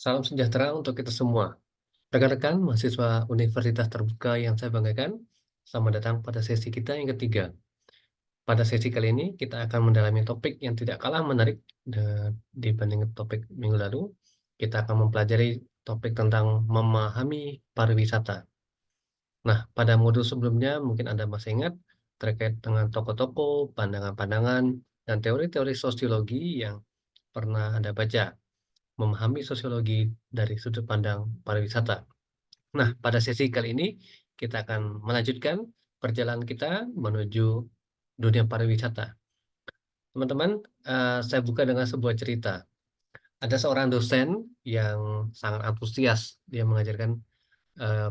Salam sejahtera untuk kita semua. Rekan-rekan mahasiswa Universitas Terbuka yang saya banggakan, selamat datang pada sesi kita yang ketiga. Pada sesi kali ini kita akan mendalami topik yang tidak kalah menarik dibanding topik minggu lalu. Kita akan mempelajari topik tentang memahami pariwisata. Nah, pada modul sebelumnya mungkin Anda masih ingat terkait dengan tokoh-tokoh, pandangan-pandangan, dan teori-teori sosiologi yang pernah Anda baca. Memahami sosiologi dari sudut pandang pariwisata. Nah, pada sesi kali ini kita akan melanjutkan perjalanan kita menuju dunia pariwisata. Teman-teman, saya buka dengan sebuah cerita. Ada seorang dosen yang sangat antusias, dia mengajarkan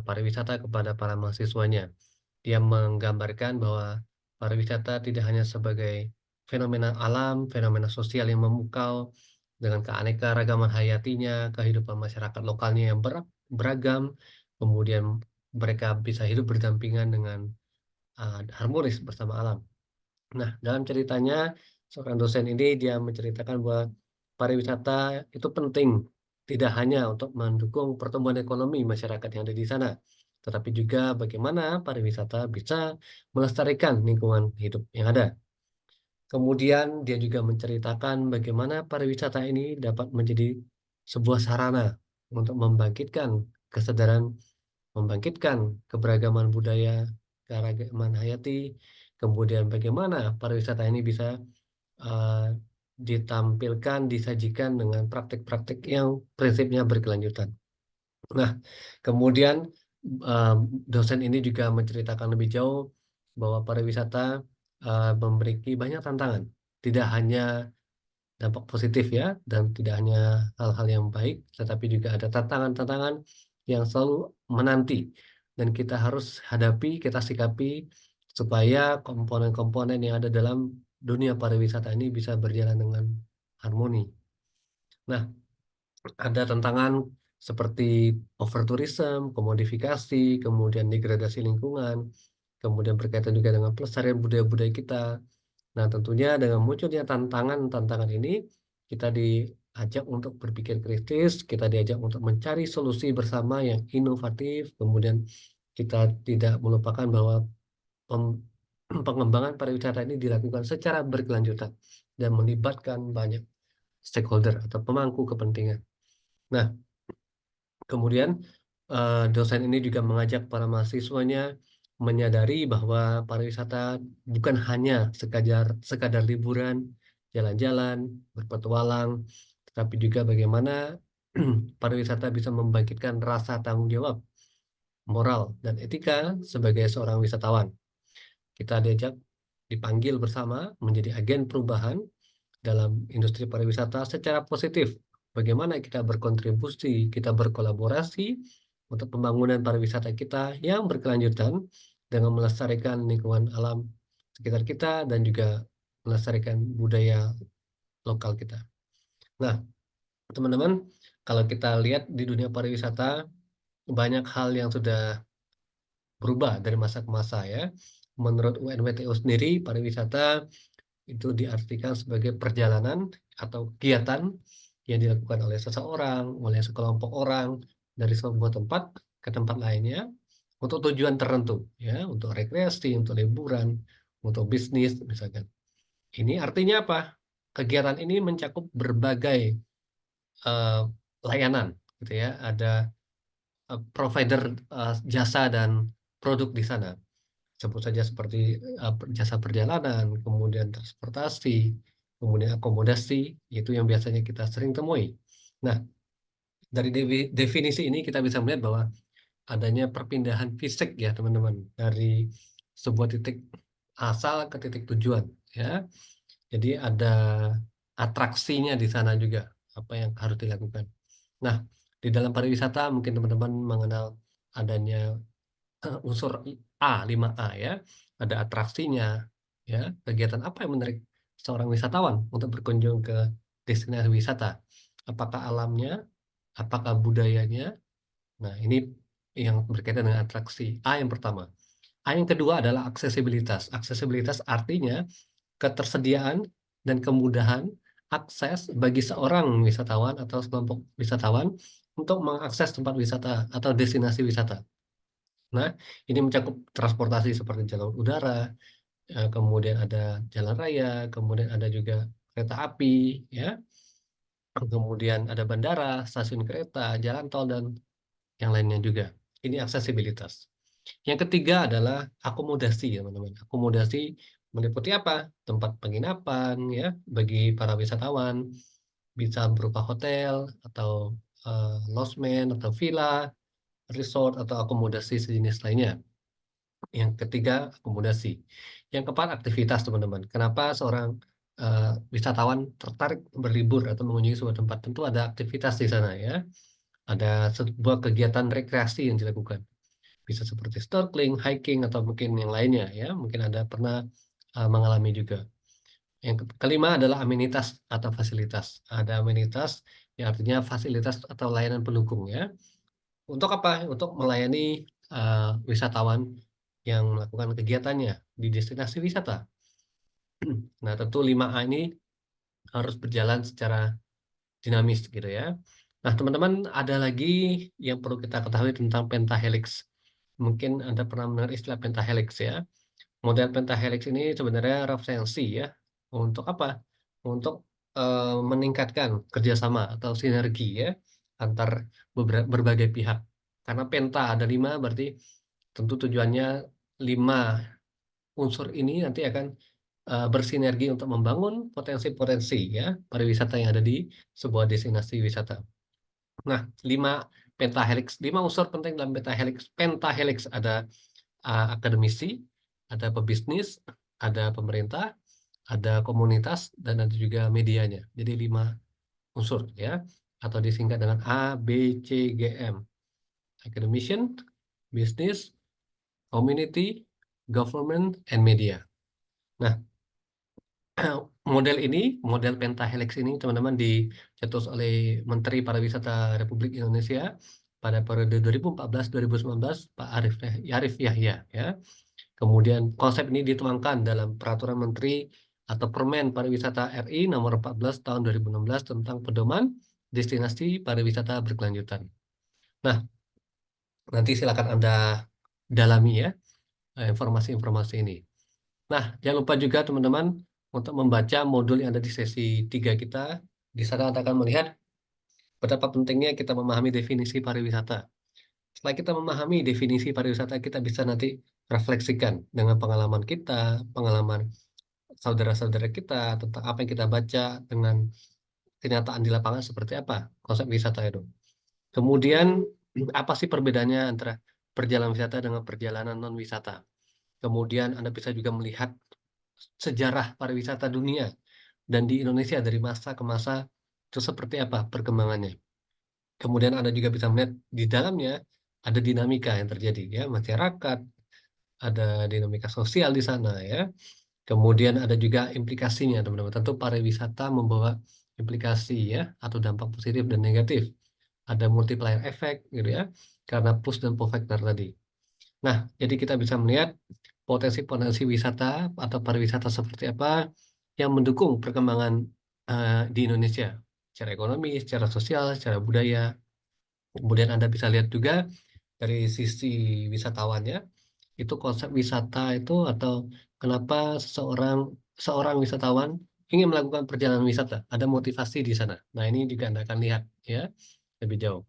pariwisata kepada para mahasiswanya. Dia menggambarkan bahwa pariwisata tidak hanya sebagai fenomena alam, fenomena sosial yang memukau dengan keanekaragaman hayatinya, kehidupan masyarakat lokalnya yang beragam, kemudian mereka bisa hidup berdampingan dengan harmonis bersama alam. Nah, dalam ceritanya, seorang dosen ini dia menceritakan bahwa pariwisata itu penting, tidak hanya untuk mendukung pertumbuhan ekonomi masyarakat yang ada di sana, tetapi juga bagaimana pariwisata bisa melestarikan lingkungan hidup yang ada. Kemudian dia juga menceritakan bagaimana pariwisata ini dapat menjadi sebuah sarana untuk membangkitkan kesadaran, membangkitkan keberagaman budaya, keragaman hayati, kemudian bagaimana pariwisata ini bisa uh, ditampilkan, disajikan dengan praktik-praktik yang prinsipnya berkelanjutan. Nah, kemudian uh, dosen ini juga menceritakan lebih jauh bahwa pariwisata memiliki banyak tantangan, tidak hanya dampak positif ya, dan tidak hanya hal-hal yang baik, tetapi juga ada tantangan-tantangan yang selalu menanti dan kita harus hadapi, kita sikapi supaya komponen-komponen yang ada dalam dunia pariwisata ini bisa berjalan dengan harmoni. Nah, ada tantangan seperti overtourism, komodifikasi, kemudian degradasi lingkungan, kemudian berkaitan juga dengan pelestarian budaya-budaya kita. Nah, tentunya dengan munculnya tantangan-tantangan ini, kita diajak untuk berpikir kritis, kita diajak untuk mencari solusi bersama yang inovatif, kemudian kita tidak melupakan bahwa pengembangan pariwisata ini dilakukan secara berkelanjutan dan melibatkan banyak stakeholder atau pemangku kepentingan. Nah, kemudian dosen ini juga mengajak para mahasiswanya menyadari bahwa pariwisata bukan hanya sekadar liburan, jalan-jalan, berpetualang, tetapi juga bagaimana pariwisata bisa membangkitkan rasa tanggung jawab, moral, dan etika sebagai seorang wisatawan. Kita diajak dipanggil bersama menjadi agen perubahan dalam industri pariwisata secara positif. Bagaimana kita berkontribusi, kita berkolaborasi untuk pembangunan pariwisata kita yang berkelanjutan dengan melestarikan lingkungan alam sekitar kita dan juga melestarikan budaya lokal kita. Nah, teman-teman, kalau kita lihat di dunia pariwisata, banyak hal yang sudah berubah dari masa ke masa ya. Menurut UNWTO sendiri, pariwisata itu diartikan sebagai perjalanan atau kegiatan yang dilakukan oleh seseorang, oleh sekelompok orang dari sebuah tempat ke tempat lainnya untuk tujuan tertentu, ya, untuk rekreasi, untuk liburan, untuk bisnis, misalkan. Ini artinya apa? Kegiatan ini mencakup berbagai uh, layanan, gitu ya. Ada provider jasa dan produk di sana. Sebut saja seperti jasa perjalanan, kemudian transportasi, kemudian akomodasi, itu yang biasanya kita sering temui. Nah, dari definisi ini kita bisa melihat bahwa adanya perpindahan fisik ya teman-teman, dari sebuah titik asal ke titik tujuan ya. Jadi ada atraksinya di sana juga, apa yang harus dilakukan. Nah, di dalam pariwisata mungkin teman-teman mengenal adanya unsur A5A ya, ada atraksinya ya, kegiatan apa yang menarik seorang wisatawan untuk berkunjung ke destinasi wisata, apakah alamnya, apakah budayanya. Nah, ini yang berkaitan dengan atraksi. A yang pertama. A yang kedua adalah aksesibilitas. Aksesibilitas artinya ketersediaan dan kemudahan akses bagi seorang wisatawan atau sekelompok wisatawan untuk mengakses tempat wisata atau destinasi wisata. Nah, ini mencakup transportasi seperti jalur udara, kemudian ada jalan raya, kemudian ada juga kereta api, ya, kemudian ada bandara, stasiun kereta, jalan tol, dan yang lainnya juga. Ini aksesibilitas. Yang ketiga adalah akomodasi, teman-teman. Akomodasi meliputi apa? Tempat penginapan, ya, bagi para wisatawan, bisa berupa hotel atau lodgement atau villa, resort atau akomodasi sejenis lainnya. Yang ketiga, akomodasi. Yang keempat, aktivitas, teman-teman. Kenapa seorang wisatawan tertarik berlibur atau mengunjungi sebuah tempat? Tentu ada aktivitas di sana, ya. Ada sebuah kegiatan rekreasi yang dilakukan. Bisa seperti snorkeling, hiking, atau mungkin yang lainnya, ya. Mungkin Anda pernah mengalami juga. Yang kelima adalah amenitas atau fasilitas. Ada amenitas, yang artinya fasilitas atau layanan pendukung, ya. Untuk apa? Untuk melayani wisatawan yang melakukan kegiatannya di destinasi wisata. Nah, tentu 5A ini harus berjalan secara dinamis gitu ya. Nah, teman-teman, ada lagi yang perlu kita ketahui tentang pentahelix. Mungkin Anda pernah mendengar istilah pentahelix ya. Model pentahelix ini sebenarnya referensi ya. Untuk apa? Untuk meningkatkan kerjasama atau sinergi ya antar berbagai pihak. Karena penta ada 5, berarti tentu tujuannya 5 unsur ini nanti akan bersinergi untuk membangun potensi-potensi ya pariwisata yang ada di sebuah destinasi wisata. Nah, 5 unsur penting dalam pentahelix. Pentahelix ada akademisi, ada pebisnis, ada pemerintah, ada komunitas, dan ada juga medianya. Jadi 5 unsur ya, atau disingkat dengan ABCGM. Academician, business, community, government, and media. Nah, model pentahelix ini teman-teman dicetus oleh Menteri Pariwisata Republik Indonesia pada periode 2014-2019, Pak Arif Yahya ya. Kemudian konsep ini dituangkan dalam Peraturan Menteri atau Permen Pariwisata RI nomor 14 tahun 2016 tentang pedoman destinasi pariwisata berkelanjutan. Nah, nanti silakan Anda dalami ya informasi-informasi ini. Nah, jangan lupa juga teman-teman untuk membaca modul yang ada di sesi 3 kita. Di sana Anda akan melihat betapa pentingnya kita memahami definisi pariwisata. Setelah kita memahami definisi pariwisata, kita bisa nanti refleksikan dengan pengalaman kita, pengalaman saudara-saudara kita, tentang apa yang kita baca dengan kenyataan di lapangan seperti apa konsep wisata itu. Kemudian, apa sih perbedaannya antara perjalanan wisata dengan perjalanan non-wisata? Kemudian Anda bisa juga melihat sejarah pariwisata dunia dan di Indonesia dari masa ke masa itu seperti apa perkembangannya. Kemudian Anda juga bisa melihat di dalamnya ada dinamika yang terjadi ya, masyarakat, ada dinamika sosial di sana ya. Kemudian ada juga implikasinya teman-teman. Tentu pariwisata membawa implikasi ya atau dampak positif dan negatif. Ada multiplier effect gitu ya karena push dan pull factor tadi. Nah, jadi kita bisa melihat potensi-potensi wisata atau pariwisata seperti apa yang mendukung perkembangan di Indonesia secara ekonomi, secara sosial, secara budaya. Kemudian Anda bisa lihat juga dari sisi wisatawannya, itu konsep wisata itu atau kenapa seorang wisatawan ingin melakukan perjalanan wisata, ada motivasi di sana. Nah, ini juga Anda akan lihat ya lebih jauh.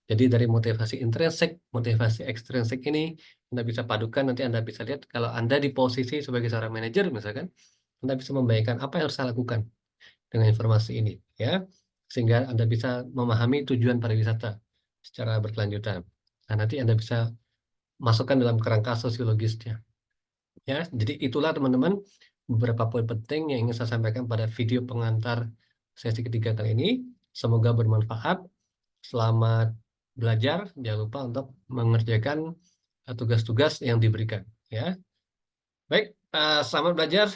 Jadi dari motivasi intrinsik, motivasi ekstrinsik ini Anda bisa padukan, nanti Anda bisa lihat kalau Anda di posisi sebagai seorang manajer misalkan, Anda bisa membayangkan apa yang harus saya lakukan dengan informasi ini ya. Sehingga Anda bisa memahami tujuan pariwisata secara berkelanjutan. Nah, nanti Anda bisa masukkan dalam kerangka sosiologisnya. Ya, jadi itulah teman-teman beberapa poin penting yang ingin saya sampaikan pada video pengantar sesi ketiga kali ini. Semoga bermanfaat. Selamat belajar. Jangan lupa untuk mengerjakan tugas-tugas yang diberikan. Ya, baik. Selamat belajar.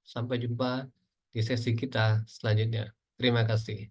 Sampai jumpa di sesi kita selanjutnya. Terima kasih.